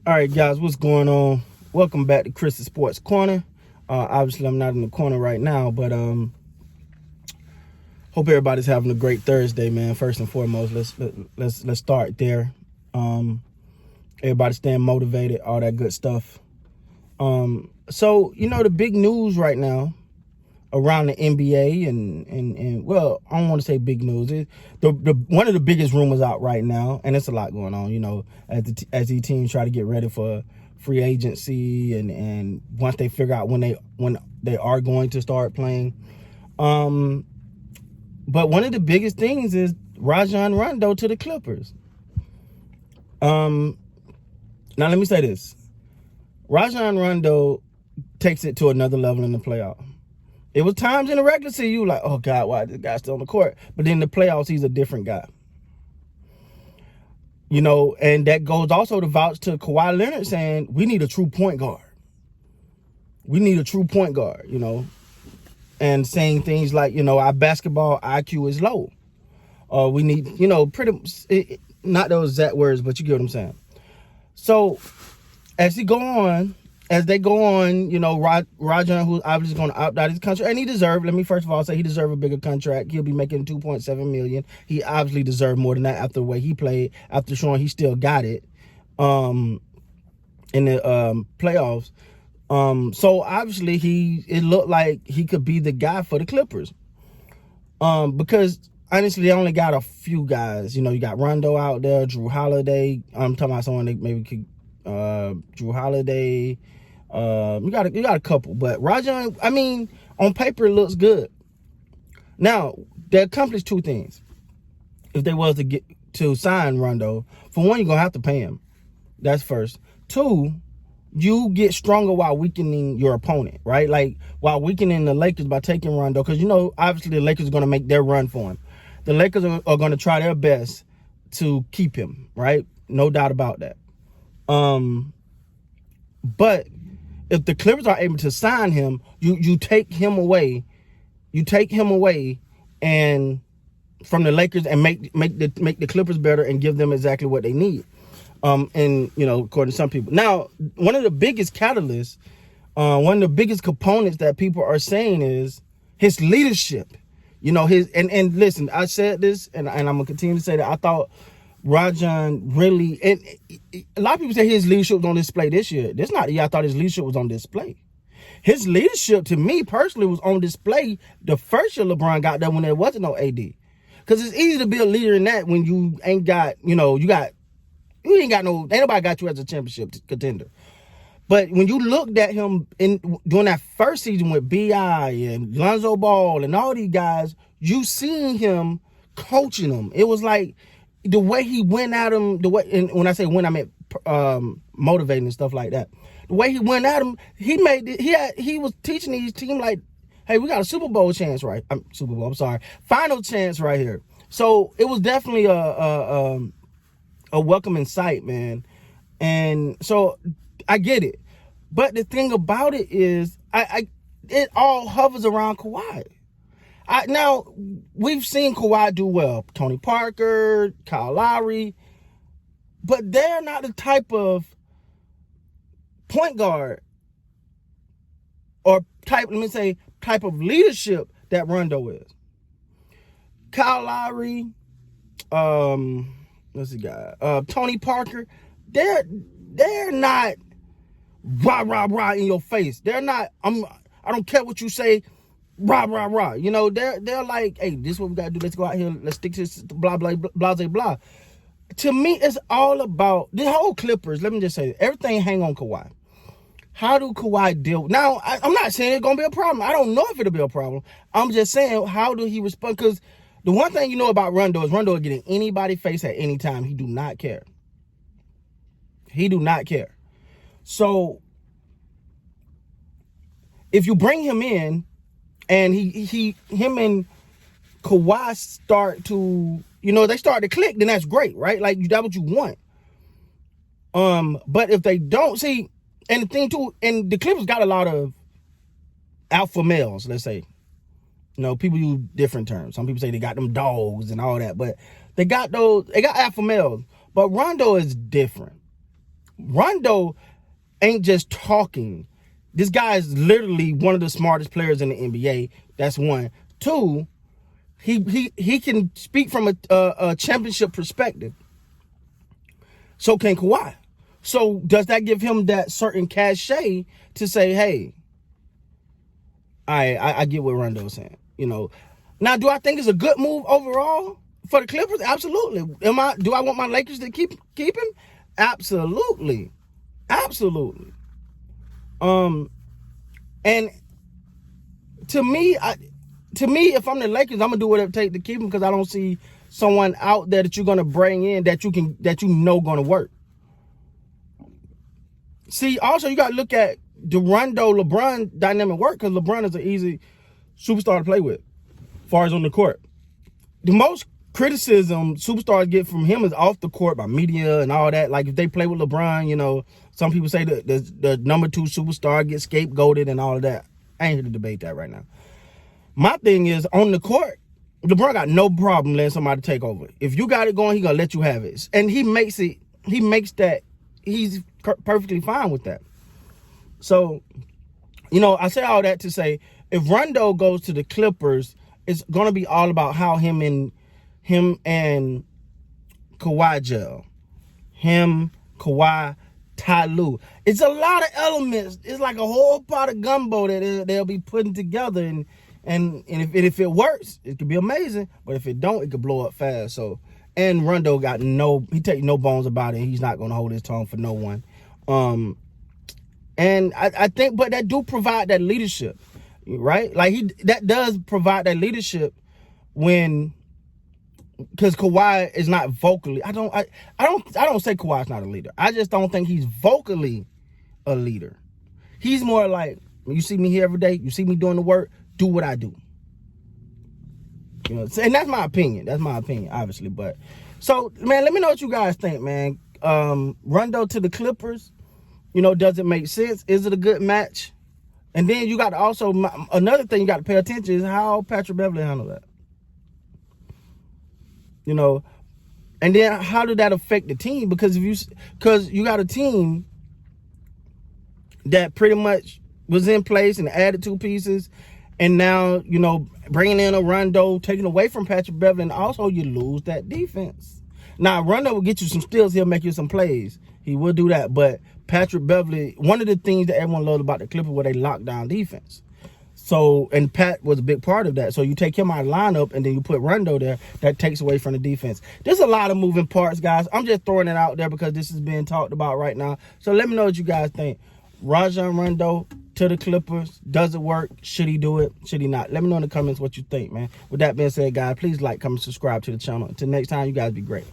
All right, guys, what's going on? Welcome back to Chris's Sports Corner. Obviously, I'm not in the corner right now, but hope everybody's having a great Thursday, man. First and foremost, let's start there. Everybody staying motivated, all that good stuff. So the big news right now around the NBA and well, I don't want to say big news. The one of the biggest rumors out right now, and it's a lot going on. As the teams try to get ready for free agency and once they figure out when they are going to start playing. But one of the biggest things is Rajon Rondo to the Clippers. Now let me say this: Rajon Rondo takes it to another level in the playoff. It was times in the regular season you were like, oh God, why is this guy still on the court? But in the playoffs, he's a different guy. And that goes also to vouch to Kawhi Leonard saying, we need a true point guard. We need a true point guard, and saying things like, our basketball IQ is low. We need, not those exact words, but you get what I'm saying. So as they go on, Rajon, who's obviously going to opt out of his contract, and he deserved, let me first of all say he deserved a bigger contract. He'll be making $2.7 million. He obviously deserved more than that after the way he played, after showing he still got it in the playoffs. So obviously it looked like he could be the guy for the Clippers. Because honestly, they only got a few guys. You got Rondo out there, Drew Holiday. I'm talking about someone that maybe could, Drew Holiday. You got a couple, but Rajon, on paper it looks good. Now, they accomplished two things. If they was to sign Rondo, for one, you're gonna have to pay him. That's first. Two, you get stronger while weakening your opponent, right? Like while weakening the Lakers by taking Rondo, because obviously the Lakers are gonna make their run for him. The Lakers are gonna try their best to keep him, right? No doubt about that. But if the Clippers are able to sign him, you take him away, and from the Lakers and make the Clippers better and give them exactly what they need. According to some people. Now, one of the biggest catalysts, one of the biggest components that people are saying is his leadership. And listen, I said this, and I'm gonna continue to say that I thought Rajon really, and a lot of people say his leadership was on display this year. That's not the year I thought his leadership was on display. His leadership, to me personally, was on display the first year LeBron got there when there wasn't no AD. Because it's easy to be a leader in that when you ain't got, ain't nobody got you as a championship contender. But when you looked at him during that first season with B.I. and Lonzo Ball and all these guys, you seen him coaching them. It was like, the way he went at him, and when I say win, I meant motivating and stuff like that. The way he went at him, he was teaching these team like, hey, we got a final chance right here. So it was definitely a welcoming sight, man. And so I get it. But the thing about it is, it all hovers around Kawhi. Now, we've seen Kawhi do well. Tony Parker, Kyle Lowry. But they're not the type of point guard or type of leadership that Rondo is. Kyle Lowry, what's the guy? Tony Parker, they're not rah in your face. They're not, I don't care what you say, rah. They're like, hey, this is what we gotta do. Let's go out here. Let's stick to this, blah, blah, blah, blah, blah. To me, it's all about the whole Clippers. Let me just say, everything hang on Kawhi. How do Kawhi deal? Now, I'm not saying it's gonna be a problem. I don't know if it'll be a problem. I'm just saying, how do he respond? Because the one thing you know about Rondo is Rondo will get in anybody's face at any time. He do not care. So if you bring him in, and him and Kawhi start to, they start to click, then that's great, right? Like, that's what you want. But if they don't, see, and the thing too, and the Clippers got a lot of alpha males, let's say. People use different terms. Some people say they got them dogs and all that, but they got alpha males. But Rondo is different. Rondo ain't just talking. This guy is literally one of the smartest players in the NBA. That's one. Two, he can speak from a championship perspective. So can Kawhi. So does that give him that certain cachet to say, hey, I get what Rondo's saying, you know. Now, do I think it's a good move overall for the Clippers? Absolutely. Do I want my Lakers to keep him? Absolutely. Absolutely. And to me, if I'm the Lakers, I'm gonna do whatever it takes to keep him, because I don't see someone out there that you're gonna bring in that you know gonna work. See, also you gotta look at the Rondo LeBron dynamic work, because LeBron is an easy superstar to play with, as far as on the court. The most criticism superstars get from him is off the court by media and all that. Like if they play with LeBron, you know, some people say that the number 2 superstar gets scapegoated and all of that. I ain't here to debate that right now. My thing is, on the court, LeBron got no problem letting somebody take over. If you got it going, he gonna let you have it. And he's perfectly fine with that. So, you know, I say all that to say, if Rondo goes to the Clippers, it's gonna be all about how him and Kawhi gel. Him, Kawhi, Ty Lue. It's a lot of elements. It's like a whole pot of gumbo that they'll be putting together, and if it works, it could be amazing. But if it don't, it could blow up fast. So, and Rondo he take no bones about it. He's not gonna hold his tongue for no one. And I think, but that do provide that leadership, right? Like that does provide that leadership because Kawhi is not vocally. I don't say Kawhi's not a leader. I just don't think he's vocally a leader. He's more like, you see me here every day, you see me doing the work, do what I do. You know, and that's my opinion. That's my opinion, obviously. But so, man, let me know what you guys think, man. Rondo to the Clippers, you know, does it make sense? Is it a good match? And then you got to also, another thing you got to pay attention is how Patrick Beverley handled that. You know, and then how did that affect the team? Because you got a team that pretty much was in place and added 2 pieces, and now, you know, bringing in a Rondo, taking away from Patrick Beverley, and also you lose that defense. Now, Rondo will get you some steals, he'll make you some plays. He will do that, but Patrick Beverley, one of the things that everyone loved about the Clippers was they locked down defense. So, and Pat was a big part of that. So you take him out of the lineup and then you put Rondo there, that takes away from the defense. There's a lot of moving parts, guys. I'm just throwing it out there because this is being talked about right now. So let me know what you guys think. Rajon Rondo to the Clippers, does it work? Should he do it? Should he not? Let me know in the comments what you think, man. With that being said, guys, please like, comment, subscribe to the channel. Until next time, you guys be great.